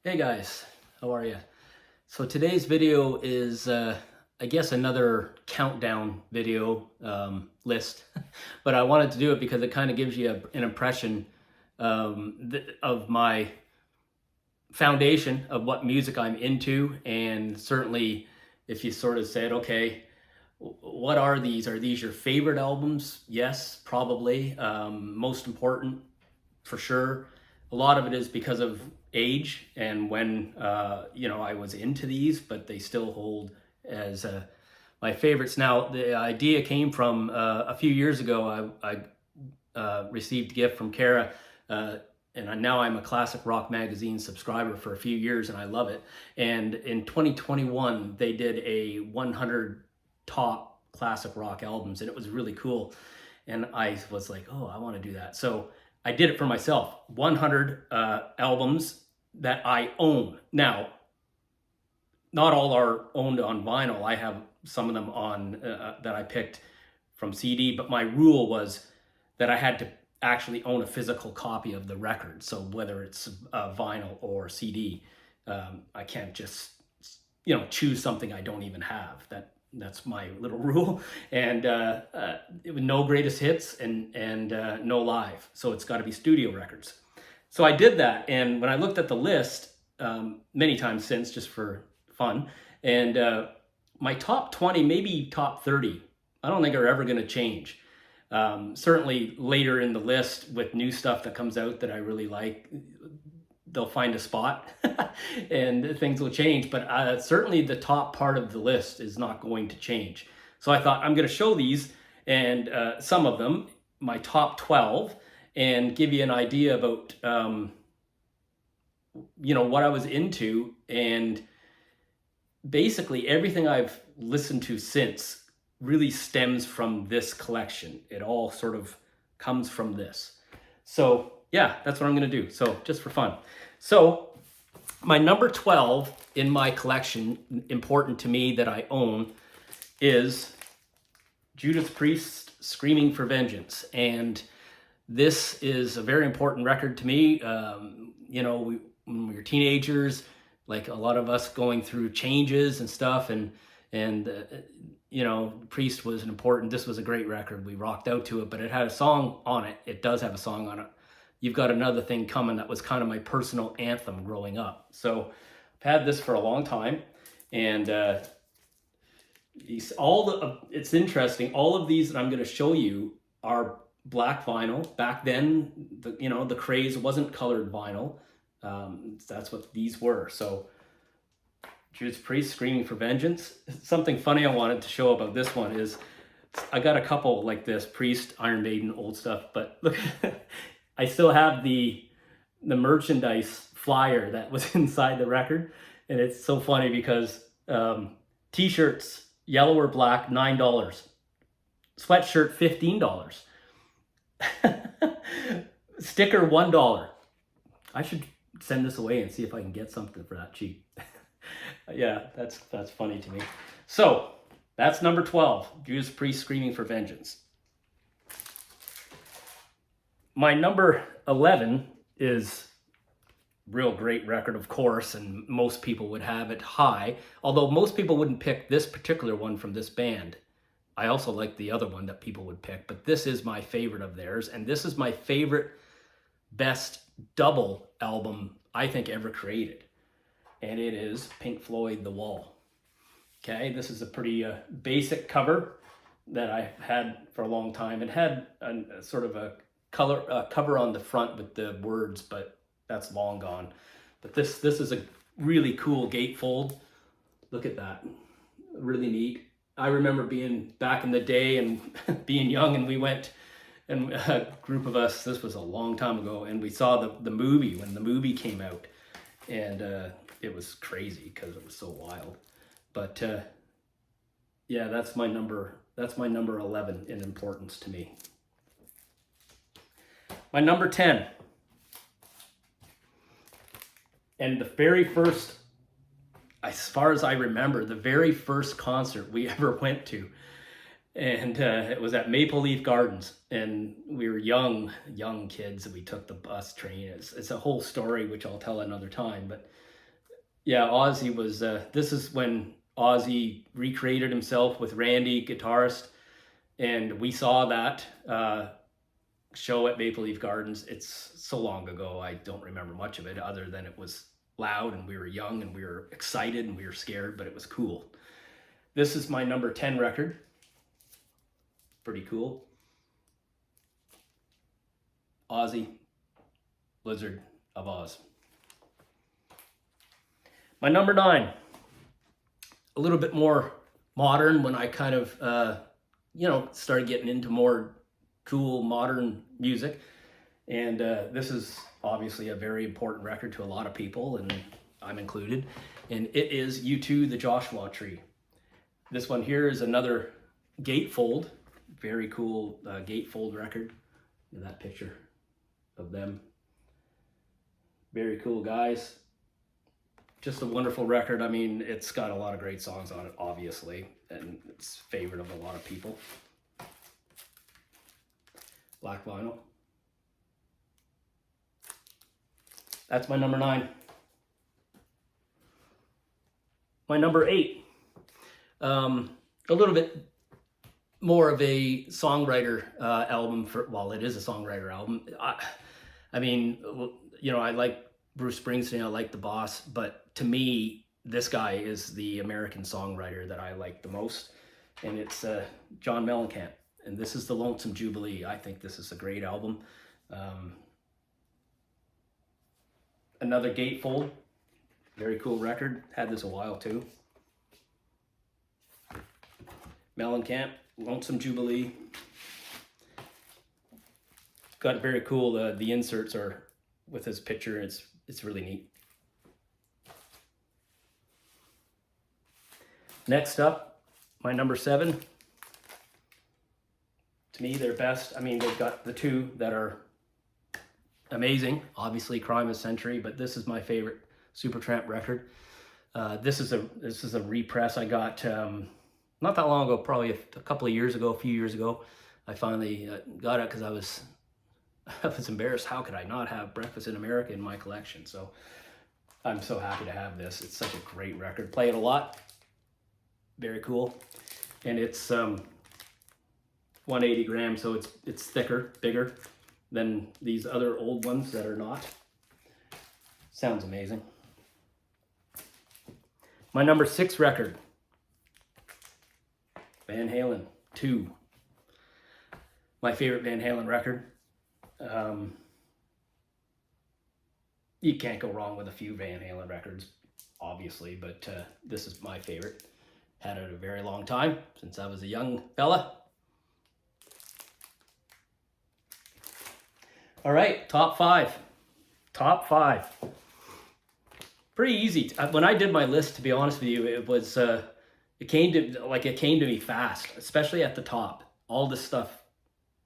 Hey guys, how are you? So today's video is, I guess, another countdown video list, but I wanted to do it because it kind of gives you an impression of my foundation of what music I'm into, and certainly if you sort of said, okay, what are these? Are these your favorite albums? Yes, probably. Most important, for sure. A lot of it is because of age and when I was into these, but they still hold as my favorites. Now, the idea came from a few years ago. I received a gift from Kara, and now I'm a Classic Rock Magazine subscriber for a few years, and I love it. And in 2021, they did a 100 top classic rock albums, and it was really cool. And I was like, oh, I want to do that. So I did it for myself. 100 albums that I own. Now, not all are owned on vinyl. I have some of them on that I picked from CD, but my rule was that I had to actually own a physical copy of the record. So whether it's vinyl or CD, I can't just choose something I don't even have. That's my little rule. And it was no greatest hits and no live. So it's got to be studio records. So I did that, and when I looked at the list many times since, just for fun, and my top 20, maybe top 30, I don't think are ever going to change. Certainly later in the list with new stuff that comes out that I really like, they'll find a spot and things will change. But certainly the top part of the list is not going to change. So I thought I'm going to show these and some of them, my top 12, and give you an idea about what I was into. And basically everything I've listened to since really stems from this collection. It all sort of comes from this. So yeah, that's what I'm going to do. So just for fun. So my number 12 in my collection, important to me that I own, is Judas Priest, Screaming for Vengeance. And this is a very important record to me. When we were teenagers, like a lot of us going through changes and stuff, and Priest was this was a great record. We rocked out to it, but it had a song on it. It does have a song on it. You've Got Another Thing Coming. That was kind of my personal anthem growing up. So I've had this for a long time, and it's interesting. All of these that I'm going to show you are black vinyl. Back then, the craze wasn't colored vinyl. That's what these were. So Judas Priest, Screaming for Vengeance. Something funny I wanted to show about this one is I got a couple like this, Priest, Iron Maiden, old stuff, but look, I still have the merchandise flyer that was inside the record. And it's so funny because t-shirts, yellow or black, $9. Sweatshirt, $15. Sticker, $1. I should send this away and see if I can get something for that cheap. Yeah, that's funny to me. So that's number 12, Judas Priest, Screaming for Vengeance. My number 11 is real great record, of course, and most people would have it high, although most people wouldn't pick this particular one from this band. I also like the other one that people would pick, but this is my favorite of theirs, and this is my favorite, best double album I think ever created, and it is Pink Floyd, The Wall. Okay, this is a pretty basic cover that I had for a long time. It had a sort of a cover on the front with the words, but that's long gone. But this is a really cool gatefold. Look at that, really neat. I remember being back in the day and being young, and we went, and a group of us, this was a long time ago, and we saw the movie when the movie came out, and it was crazy because it was so wild. But yeah, that's my number 11 in importance to me. My number 10, and the very first, as far as I remember, the very first concert we ever went to, And it was at Maple Leaf Gardens, and we were young kids, and we took the bus train. It's a whole story, which I'll tell another time. But yeah, Ozzy was, this is when Ozzy recreated himself with Randy, guitarist, and we saw that show at Maple Leaf Gardens. It's so long ago, I don't remember much of it, other than it was loud, and we were young, and we were excited, and we were scared, but it was cool. This is my number 10 record. Pretty cool. Ozzy, Blizzard of Oz. My number 9, a little bit more modern when I kind of, started getting into more cool modern music. And this is obviously a very important record to a lot of people, and I'm included. And it is U2, The Joshua Tree. This one here is another gatefold. Very cool gatefold record. Look at that picture of them. Very cool guys. Just a wonderful record. I mean, it's got a lot of great songs on it, obviously, and it's a favorite of a lot of people. Black vinyl. That's my number 9. My number 8. A little bit more of a songwriter album well, it is a songwriter album. I mean, I like Bruce Springsteen, I like The Boss, but to me, this guy is the American songwriter that I like the most, and it's John Mellencamp, and this is the Lonesome Jubilee. I think this is a great album. Another gatefold, very cool record. Had this a while too. Mellencamp, Lonesome Jubilee. Got it very cool. The inserts are with his picture. It's really neat. Next up, my number 7. To me, they're best. I mean, they've got the two that are amazing. Obviously, Crime of the Century, but this is my favorite Supertramp record. This is a repress I got not that long ago, probably a couple of years ago, a few years ago. I finally got it because I was embarrassed. How could I not have Breakfast in America in my collection? So I'm so happy to have this. It's such a great record. Play it a lot. Very cool. And it's 180 grams, so it's thicker, bigger than these other old ones that are not. Sounds amazing. My number 6 record, Van Halen 2. My favorite Van Halen record. You can't go wrong with a few Van Halen records, obviously, but this is my favorite. Had it a very long time, since I was a young fella. All right, top 5. Top 5. Pretty easy. When I did my list, to be honest with you, it was it came to me fast, especially at the top. All this stuff,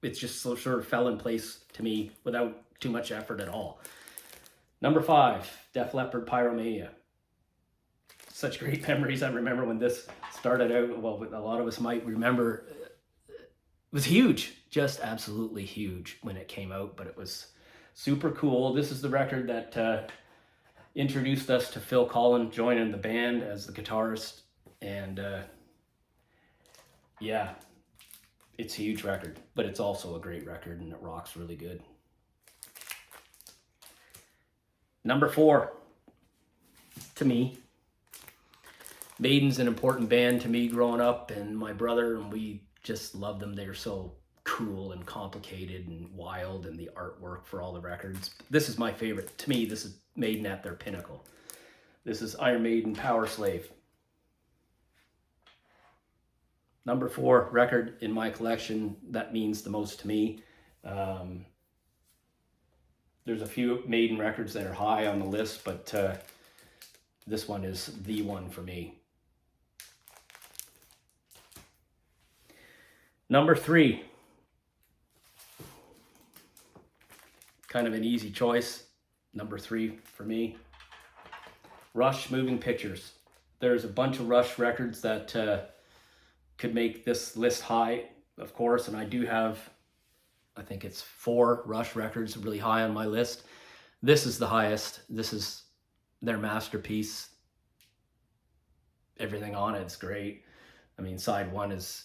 it just sort of fell in place to me without too much effort at all. Number 5, Def Leppard, Pyromania. Such great memories. I remember when this started out, well, a lot of us might remember, it was huge, just absolutely huge when it came out, but it was super cool. This is the record that introduced us to Phil Collins joining the band as the guitarist, and yeah, it's a huge record, but it's also a great record, and it rocks really good. Number 4, to me, Maiden's an important band to me growing up, and my brother, and we just love them. They're so cool and complicated and wild, and the artwork for all the records. This is my favorite. To me, this is Maiden at their pinnacle. This is Iron Maiden, Power Slave. Number 4 record in my collection that means the most to me. There's a few Maiden records that are high on the list, but this one is the one for me. Number 3. Kind of an easy choice. Number 3 for me. Rush, Moving Pictures. There's a bunch of Rush records that could make this list high, of course, and I do have, I think it's 4 Rush records really high on my list. This is the highest. This is their masterpiece. Everything on it's great. I mean, side 1 is,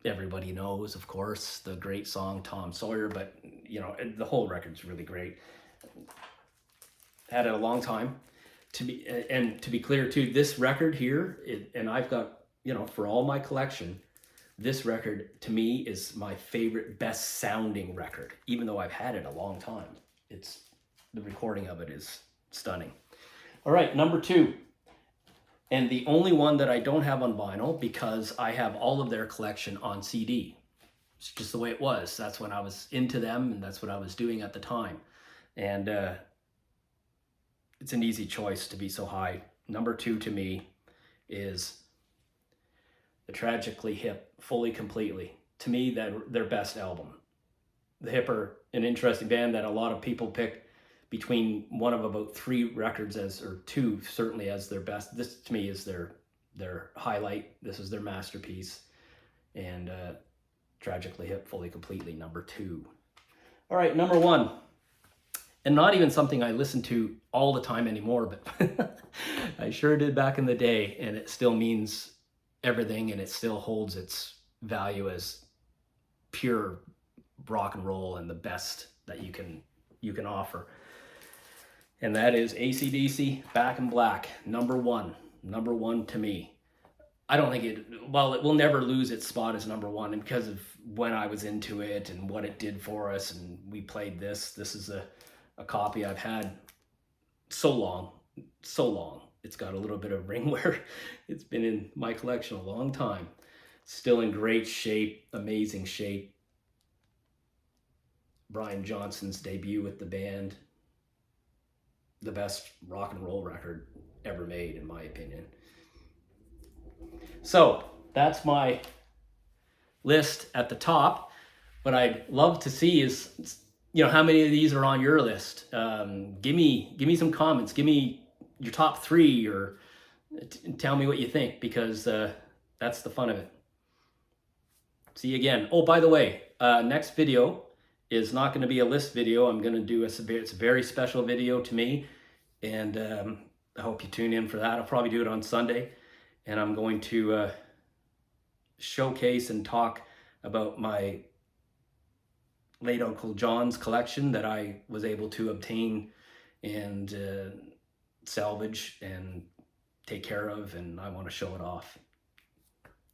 everybody knows, of course, the great song Tom Sawyer, but you know, the whole record's really great. Had it a long time. To be clear too, this record here, and I've got, you know, for all my collection, this record to me is my favorite, best sounding record, even though I've had it a long time. The recording of it is stunning. All right, number 2. And the only one that I don't have on vinyl, because I have all of their collection on CD. It's just the way it was. That's when I was into them, and that's what I was doing at the time. And it's an easy choice to be so high. Number 2 to me is the Tragically Hip, Fully Completely. To me, their best album. The Hip are an interesting band that a lot of people pick between one of about 3 records or 2 certainly as their best. This to me is their highlight. This is their masterpiece. And Tragically Hip, Fully Completely, number 2. All right, number 1. And not even something I listen to all the time anymore, but I sure did back in the day, and it still means everything, and it still holds its value as pure rock and roll and the best that you can offer. And that is AC/DC, Back in Black, number 1. Number 1 to me. I don't think it will never lose its spot as number 1, and because of when I was into it and what it did for us, and we played this. This is a copy I've had so long. It's got a little bit of ring wear. It's been in my collection a long time. Still in great shape, amazing shape. Brian Johnson's debut with the band. The best rock and roll record ever made, in my opinion. So that's my list at the top. What I'd love to see is, you know, how many of these are on your list? Give me some comments. Give me your top 3, or tell me what you think, because that's the fun of it. See you again. Oh, by the way, next video is not going to be a list video. I'm going to do it's a very special video to me, and I hope you tune in for that. I'll probably do it on Sunday, and I'm going to showcase and talk about my late Uncle John's collection that I was able to obtain and salvage and take care of, and I want to show it off.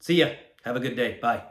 See ya. Have a good day. Bye.